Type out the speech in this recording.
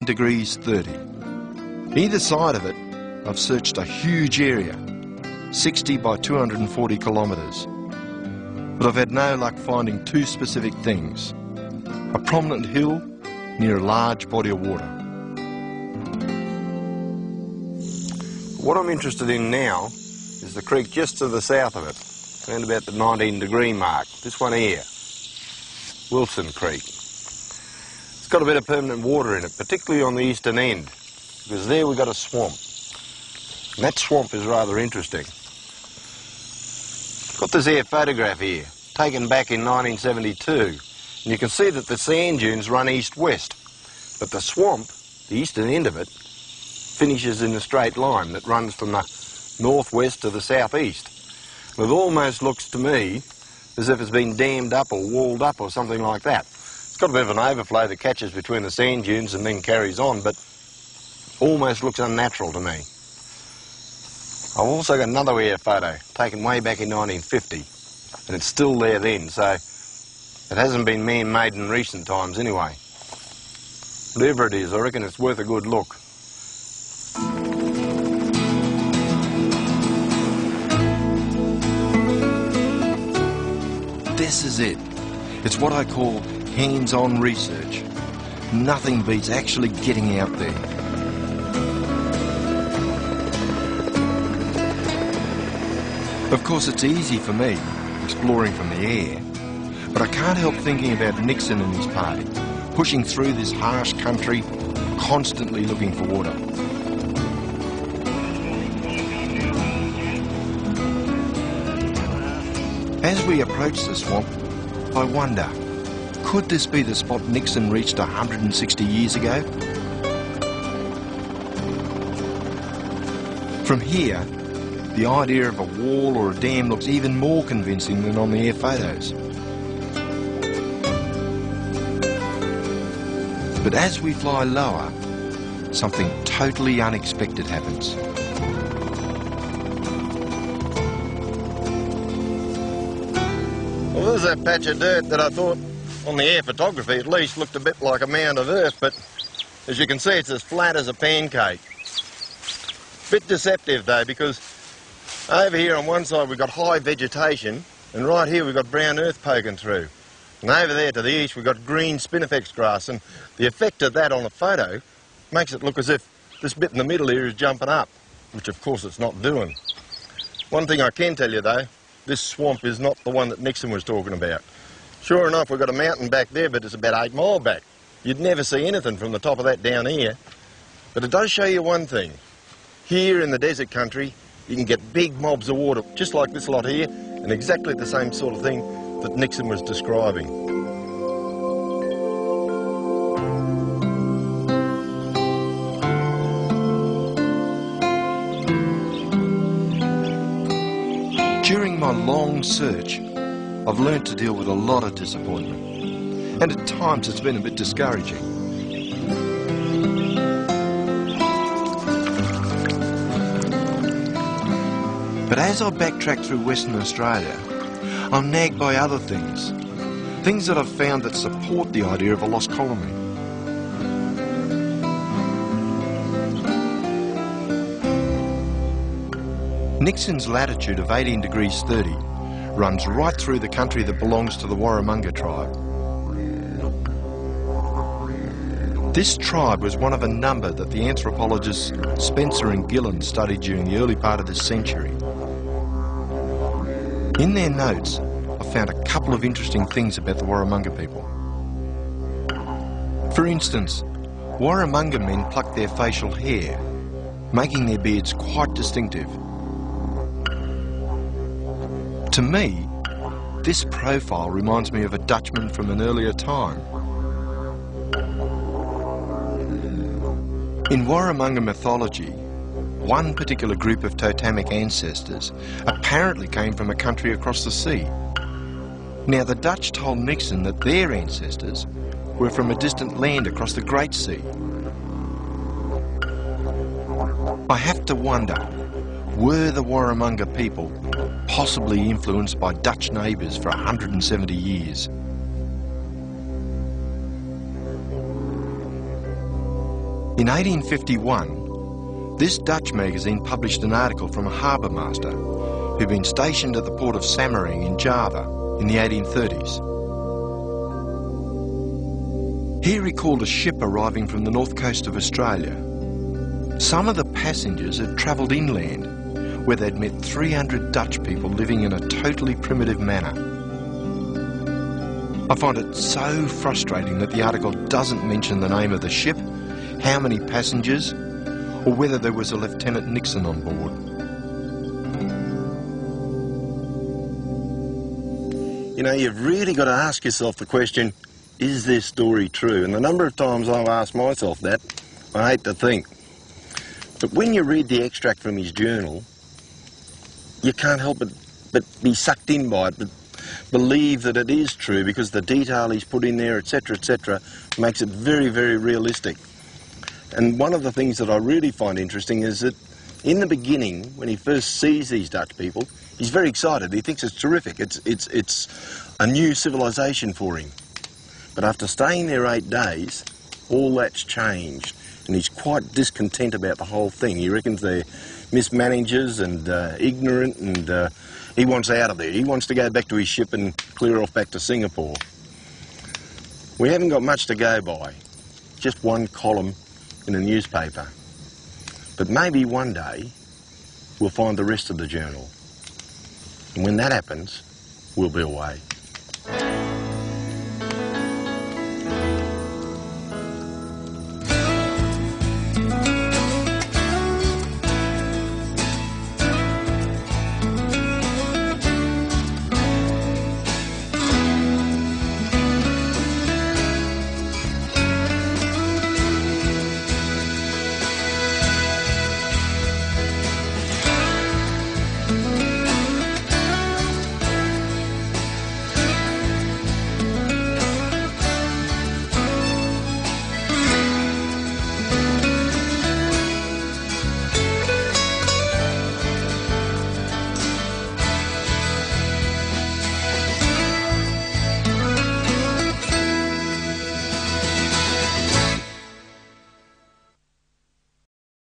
degrees 30. Either side of it, I've searched a huge area, 60 by 240 kilometres. But I've had no luck finding two specific things: a prominent hill near a large body of water. What I'm interested in now is the creek just to the south of it, around about the 19-degree mark. This one here, Wilson Creek. It's got a bit of permanent water in it, particularly on the eastern end, because there we've got a swamp. And that swamp is rather interesting. Got this here photograph here, taken back in 1972, and you can see that the sand dunes run east-west, but the swamp, the eastern end of it, finishes in a straight line that runs from the northwest to the southeast. It almost looks to me as if it's been dammed up or walled up or something like that. It's got a bit of an overflow that catches between the sand dunes and then carries on, but almost looks unnatural to me. I've also got another air photo taken way back in 1950, and it's still there then, so it hasn't been man-made in recent times anyway. Whatever it is, I reckon it's worth a good look. This is it. It's what I call hands-on research. Nothing beats actually getting out there. Of course, it's easy for me, exploring from the air, but I can't help thinking about Nixon and his party, pushing through this harsh country, constantly looking for water. As we approach the swamp, I wonder, could this be the spot Nixon reached 160 years ago? From here, the idea of a wall or a dam looks even more convincing than on the air photos. But as we fly lower, something totally unexpected happens. Well, there's that patch of dirt that I thought, on the air photography at least, looked a bit like a mound of earth, but as you can see, it's as flat as a pancake. Bit deceptive though, because over here on one side we've got high vegetation, and right here we've got brown earth poking through. And over there to the east we've got green spinifex grass, and the effect of that on a photo makes it look as if this bit in the middle here is jumping up, which of course it's not doing. One thing I can tell you though, this swamp is not the one that Nixon was talking about. Sure enough, we've got a mountain back there, but it's about 8 miles back. You'd never see anything from the top of that down here. But it does show you one thing. Here in the desert country, you can get big mobs of water, just like this lot here, and exactly the same sort of thing that Nixon was describing. During my long search, I've learnt to deal with a lot of disappointment, and at times it's been a bit discouraging. But as I backtrack through Western Australia, I'm nagged by other things that I've found that support the idea of a lost colony. Nixon's latitude of 18 degrees 30 runs right through the country that belongs to the Warramunga tribe. This tribe was one of a number that the anthropologists Spencer and Gillen studied during the early part of this century. In their notes, I found a couple of interesting things about the Warramunga people. For instance, Warramunga men pluck their facial hair, making their beards quite distinctive. To me, this profile reminds me of a Dutchman from an earlier time. In Warramunga mythology, one particular group of totemic ancestors apparently came from a country across the sea. Now, the Dutch told Nixon that their ancestors were from a distant land across the Great Sea. I have to wonder, were the Warramunga people possibly influenced by Dutch neighbours for 170 years? In 1851, this Dutch magazine published an article from a harbour master who'd been stationed at the port of Samaring in Java in the 1830s. He recalled a ship arriving from the north coast of Australia. Some of the passengers had travelled inland, where they'd met 300 Dutch people living in a totally primitive manner. I find it so frustrating that the article doesn't mention the name of the ship, how many passengers, or whether there was a Lieutenant Nixon on board. You know, you've really got to ask yourself the question, is this story true? And the number of times I've asked myself that, I hate to think. But when you read the extract from his journal, you can't help but be sucked in by it, but believe that it is true because the detail he's put in there, etc., makes it very, very realistic. And one of the things that I really find interesting is that in the beginning, when he first sees these Dutch people, he's very excited. He thinks it's terrific. It's a new civilization for him. But after staying there 8 days, all that's changed. And he's quite discontent about the whole thing. He reckons they're mismanagers and ignorant, and he wants out of there. He wants to go back to his ship and clear off back to Singapore. We haven't got much to go by. Just one column in a newspaper. But maybe one day we'll find the rest of the journal. And when that happens, we'll be away.